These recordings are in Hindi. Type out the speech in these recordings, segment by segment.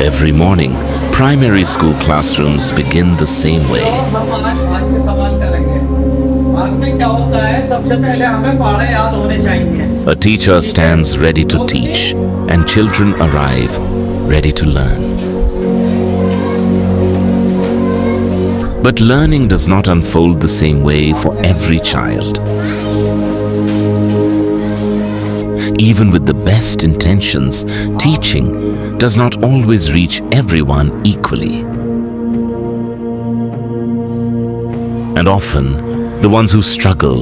Every morning, primary school classrooms begin the same way. आज के सवाल करेंगे। आज में क्या होता है, सबसे पहले हमें पढ़े याद होने चाहिए। A teacher stands ready to teach, and children arrive ready to learn. But learning does not unfold the same way for every child. Even with the best intentions, teaching does not always reach everyone equally. And often, the ones who struggle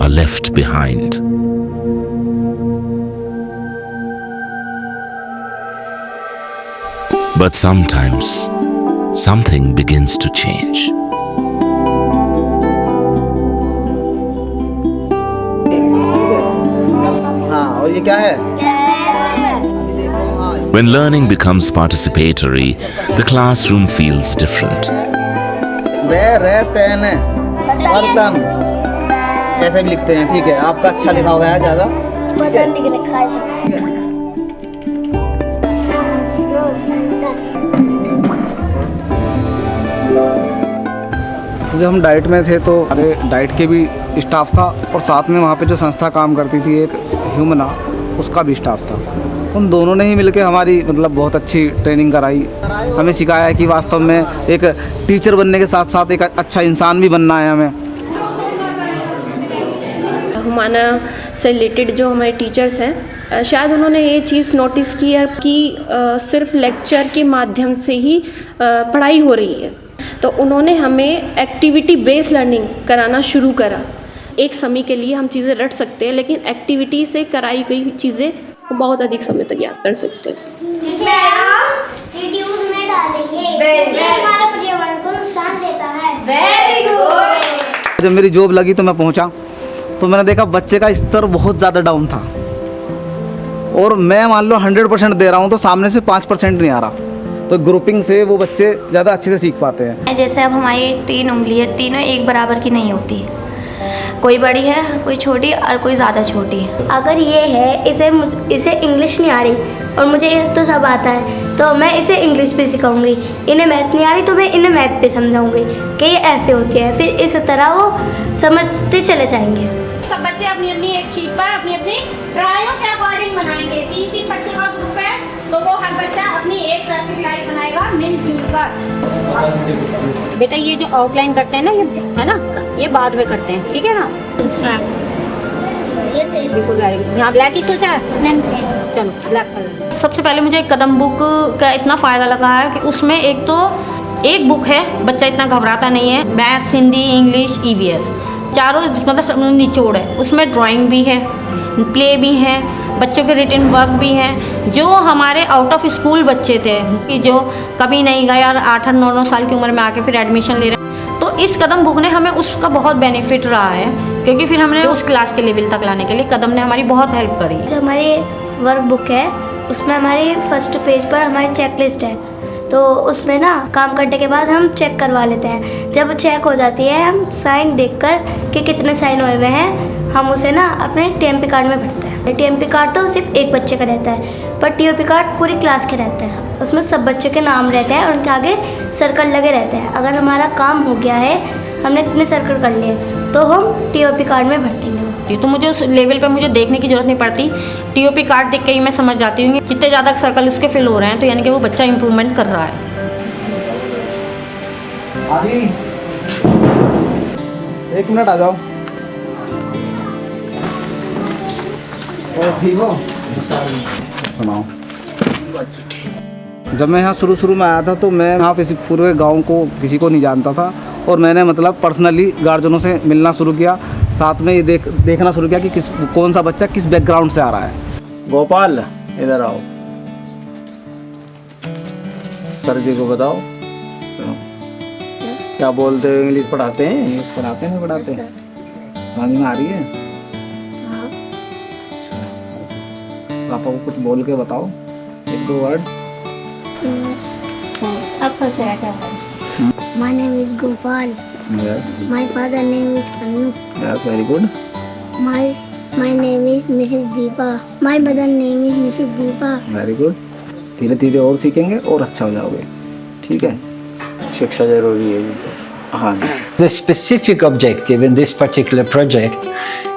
are left behind. But sometimes, something begins to change. हाँ, और ये क्या है? When learning becomes participatory, the classroom feels different. बर्तन ऐसे भी लिखते हैं, ठीक है। आपका अच्छा लिखा होगा है ज़्यादा, ठीक है। तो जब हम डाइट में थे तो हमारे डाइट के भी स्टाफ था, और साथ में वहाँ पे जो संस्था काम करती थी एक ह्यूमना, उसका भी स्टाफ था। उन दोनों ने ही मिलके हमारी मतलब बहुत अच्छी ट्रेनिंग कराई, हमें सिखाया कि वास्तव में एक टीचर बनने के साथ साथ एक अच्छा इंसान भी बनना है हमें। हुमाना से रिलेटेड जो हमारे टीचर्स हैं, शायद उन्होंने ये चीज़ नोटिस की है कि सिर्फ लेक्चर के माध्यम से ही पढ़ाई हो रही है, तो उन्होंने हमें एक्टिविटी बेस्ड लर्निंग कराना शुरू करा। एक समय के लिए हम चीज़ें रट सकते हैं, लेकिन एक्टिविटी से कराई गई चीज़ें बहुत अधिक समय तक याद कर सकते हैं। जिसमें हम वीडियोस में डालेंगे, ये हमारे पर्यावरण को नुकसान देता है। Very good. जब मेरी जॉब लगी तो मैं पहुंचा, तो मैंने देखा बच्चे का स्तर बहुत ज़्यादा डाउन था, और मैं मान लो 100% दे रहा हूं तो सामने से 5% नहीं आ रहा। तो ग्रुपिंग से वो बच्चे ज़्यादा अच्छे से सीख पाते हैं। जैसे अब हमारी 3 उंगली है, तीनों एक बराबर की नहीं होती, कोई बड़ी है, कोई छोटी और कोई ज़्यादा छोटी। अगर ये है, इसे इंग्लिश नहीं आ रही और मुझे तो सब आता है, तो मैं इसे इंग्लिश भी सिखाऊंगी। इन्हें मैथ नहीं आ रही तो मैं इन्हें मैथ भी समझाऊंगी कि ये ऐसे होती है। फिर इस तरह वो समझते चले जाएंगे। सब बच्चे अपनी अपनी एक शीट पर अपनी अपनी पढ़ाइयों के अकॉर्डिंग बनाएंगे। 3 बच्चों का ग्रुप है, तो वो हर बच्चा अपनी एक ट्रैफिक लाइट बनाएगा मिलजुल कर। बेटा ये जो आउटलाइन करते हैं ना, ये है ना, ये बाद में करते हैं, ठीक है ना? बिल्कुल वेरी गुड। यहाँ ब्लैक ही सोचा है, चलो ब्लैक कलर। सबसे पहले मुझे कदम बुक का इतना फ़ायदा लगा है कि उसमें एक तो एक बुक है, बच्चा इतना घबराता नहीं है। मैथ्स, हिंदी, इंग्लिश, EVS चारों मतलब निचोड़ है। उसमें ड्राइंग भी है, प्ले भी है, बच्चों के रिटन वर्क भी हैं। जो हमारे आउट ऑफ स्कूल बच्चे थे कि जो कभी नहीं गए और 8-8, 9-9 साल की उम्र में आके फिर एडमिशन ले रहे हैं, तो इस कदम बुक ने हमें उसका बहुत बेनिफिट रहा है, क्योंकि फिर हमने उस क्लास के लेवल तक लाने के लिए कदम ने हमारी बहुत हेल्प करी। जो हमारी वर्क बुक है, उसमें हमारी फर्स्ट पेज पर हमारी चेक लिस्ट है, तो उसमें ना काम करने के बाद हम चेक करवा लेते हैं। जब चेक हो जाती है, हम साइन देखकर कि कितने साइन हुए हुए हैं, हम उसे ना अपने TMP कार्ड में भरते हैं। TMP कार्ड तो सिर्फ एक बच्चे का रहता है, पर TOP कार्ड पूरी क्लास के रहते हैं। उसमें सब बच्चों के नाम रहते हैं और उनके आगे सर्कल लगे रहते हैं। अगर हमारा काम हो गया है, हमने इतने सर्कल कर लिए, तो हम TOP कार्ड में भर देंगे। तो मुझे उस लेवल पे मुझे देखने की जरूरत नहीं पड़ती, TOP कार्ड देख के ही मैं समझ जाती हूँ जितने ज़्यादा सर्कल उसके फिल हो रहे हैं, तो यानी कि वो बच्चा इम्प्रूवमेंट कर रहा है। आदि 1 मिनट आ जाओ। ठीक हो? सुनाओ। जब मैं यहाँ शुरू में आया था, तो मैं यहाँ पे पूरे गांव को किसी को नहीं जानता था, और मैंने मतलब पर्सनली गार्जियनों से मिलना शुरू किया, साथ में ये देखना शुरू किया कि कौन सा बच्चा किस बैकग्राउंड से आ रहा है। गोपाल इधर आओ, सर जी को बताओ क्या बोलते हैं। इंग्लिश पढ़ाते हैं? इंग्लिश पढ़ाते हैं, नहीं पढ़ाते हैं? समझ में आ रही है? अच्छा, पापा को कुछ बोल के बताओ, 1-2 वर्ड। आप सब क्या है? My name is Gopal. Yes. My father name is Kanu. Yes, very good. My name is Mrs. Deepa. My mother name is Mrs. Deepa. Very good. धीरे धीरे और सीखेंगे और अच्छा हो जाओगे। ठीक है, शिक्षा जरूरी है। हाँ जी। The specific objective in this particular project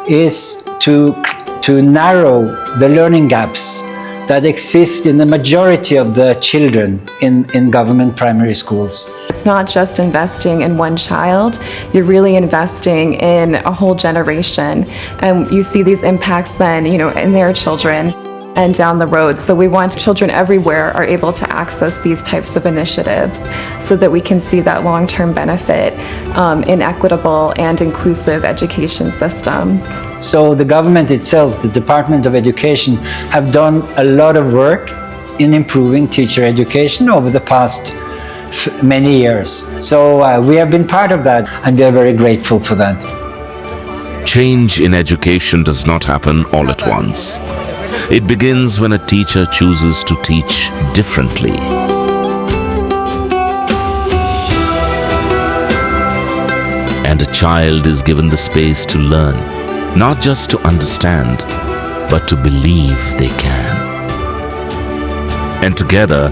is to narrow the learning gaps that exist in the majority of the children in government primary schools. It's not just investing in one child, you're really investing in a whole generation. And you see these impacts then, in their children and down the road. So we want children everywhere are able to access these types of initiatives so that we can see that long-term benefit in equitable and inclusive education systems. So the government itself, the Department of Education, have done a lot of work in improving teacher education over the past many years. So we have been part of that, and we are very grateful for that. Change in education does not happen all at once. It begins when a teacher chooses to teach differently. And a child is given the space to learn, not just to understand, but to believe they can. And together,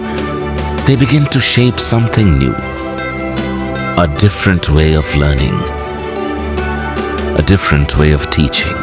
they begin to shape something new, a different way of learning, a different way of teaching.